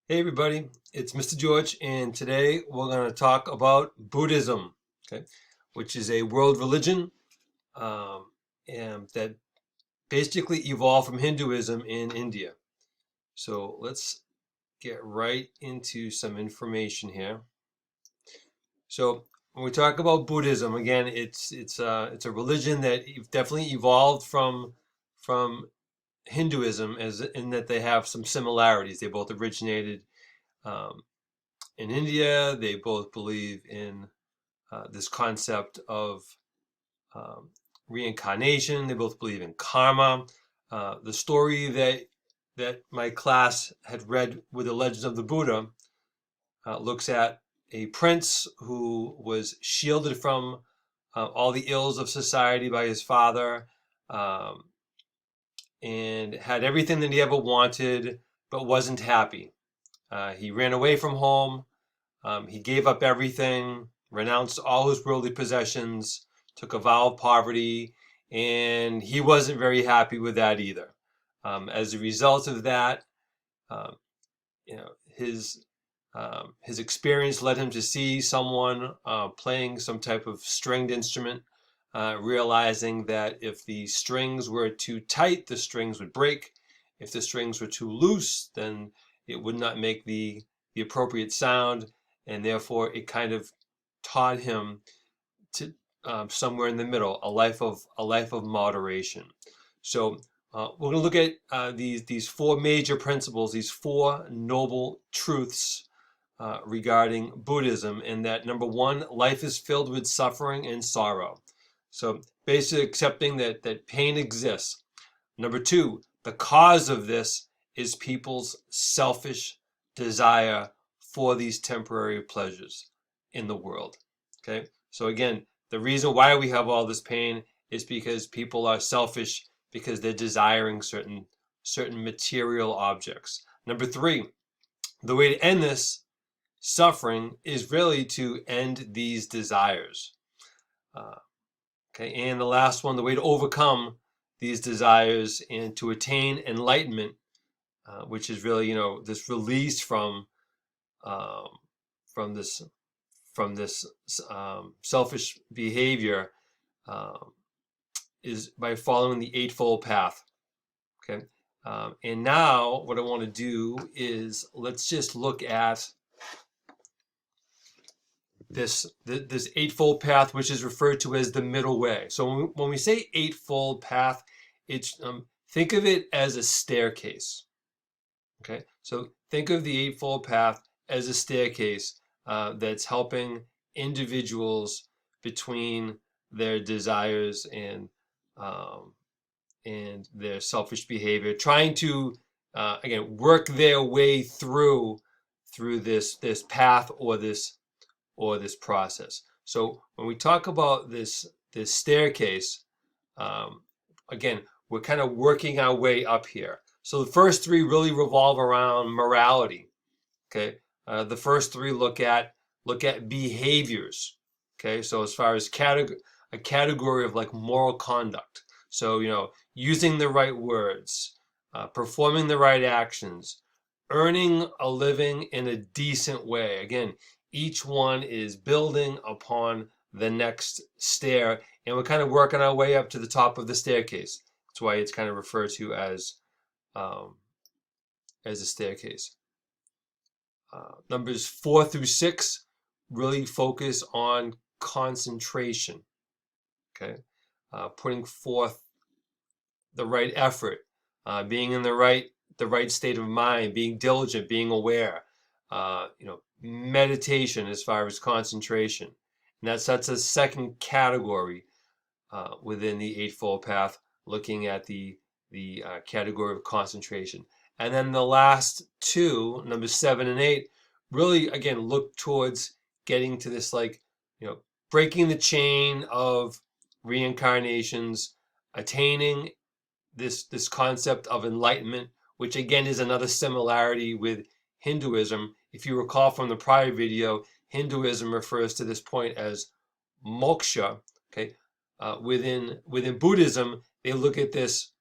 Hey everybody, it's Mr. George, and today we're going to talk about Buddhism, okay, which is a world religion um, and that basically evolved from Hinduism in India. So let's get right into some information here. So when we talk about Buddhism, again, it's a religion that definitely evolved from Hinduism, as in that they have some similarities. They both originated um, in India. They both believe in this concept of um, reincarnation. They both believe in karma. The story that my class had read with the Legends of the Buddha looks at a prince who was shielded from all the ills of society by his father, um, and had everything that he ever wanted, but wasn't happy. He ran away from home. He gave up everything, renounced all his worldly possessions, took a vow of poverty, and he wasn't very happy with that either. As a result of that, um, you know, his experience led him to see someone playing some type of stringed instrument, realizing that if the strings were too tight, the strings would break. If the strings were too loose, then it would not make the appropriate sound, and therefore it kind of taught him to somewhere in the middle, a life of moderation. So we're going to look at these four major principles, these four noble truths regarding Buddhism, and that number one, life is filled with suffering and sorrow. So basically accepting that pain exists. Number two, the cause of this is people's selfish desire for these temporary pleasures in the world. Okay, so again, the reason why we have all this pain is because people are selfish because they're desiring certain material objects. Number three, the way to end this suffering is really to end these desires. Uh, okay, and the last one, the way to overcome these desires and to attain enlightenment, which is really this release um, from this selfish behavior, um, is by following the Eightfold Path. Okay, and now what I want to do is let's just look at this Eightfold Path, which is referred to as the middle way. So when we say Eightfold Path, it's think of it as a staircase. Okay, so think of the Eightfold Path as a staircase that's helping individuals between their desires um, and their selfish behavior, trying to again work their way through this path or this process. So when we talk about this staircase, um, again, we're kind of working our way up here. So the first three really revolve around morality. Okay, the first three look at behaviors. Okay, so as far as a category of like moral conduct. So using the right words, performing the right actions, earning a living in a decent way. Again, each one is building upon the next stair, and we're kind of working our way up to the top of the staircase. That's why it's kind of referred to um, as a staircase. Numbers 4 through 6 really focus on concentration. Okay, putting forth the right effort, being in the right state of mind, being diligent, being aware. Meditation as far as concentration, and that's a second category within the Eightfold Path, looking at the category of concentration. And then the last two, numbers 7 and 8, really again look towards getting to this breaking the chain of reincarnations, attaining this concept of enlightenment, which again is another similarity with Hinduism. If you recall from the prior video, Hinduism refers to this point as moksha. Okay, within Buddhism, they look at this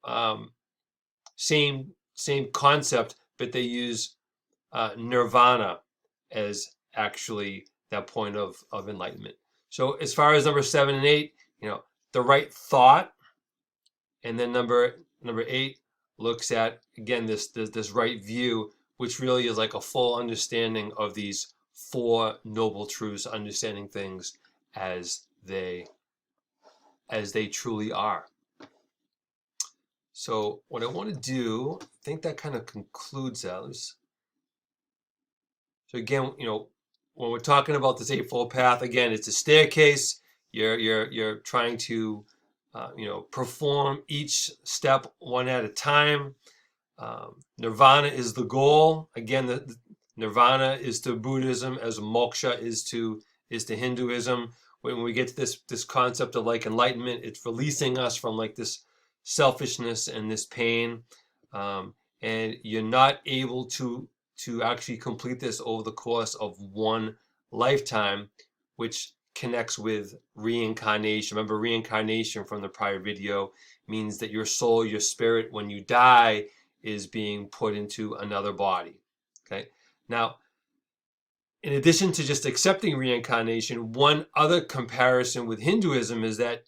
um, same concept, but they use nirvana as actually that point of enlightenment. So as far as number 7 and 8, the right thought, and then number 8 looks at, again, this right view, which really is like a full understanding of these 4 noble truths, understanding things as they truly are. So what I want to do, I think that kind of concludes that. So again, when we're talking about this Eightfold Path, again, it's a staircase. You're trying to, perform each step one at a time. Nirvana is the goal. Again, the nirvana is to Buddhism as moksha is to Hinduism. When we get to this concept of like enlightenment, it's releasing us from like this selfishness and this pain, and you're not able to actually complete this over the course of one lifetime, which connects with reincarnation. Remember, reincarnation from the prior video means that your soul, your spirit, when you die, is being put into another body. Okay. Now, in addition to just accepting reincarnation, one other comparison with Hinduism is that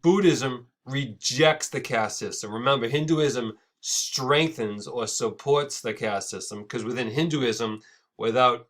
Buddhism rejects the caste system. Remember, Hinduism strengthens or supports the caste system, because within Hinduism, without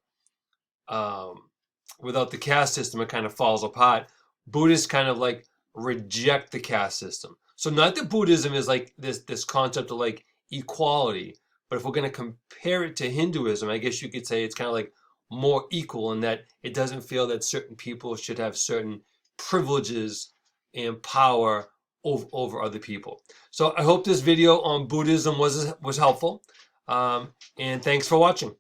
the caste system, it kind of falls apart. Buddhists kind of like reject the caste system. So not that Buddhism is like this concept of like equality, but if we're going to compare it to Hinduism, I guess you could say it's kind of like more equal in that it doesn't feel that certain people should have certain privileges and power over other people. So I hope this video on Buddhism was helpful, and thanks for watching.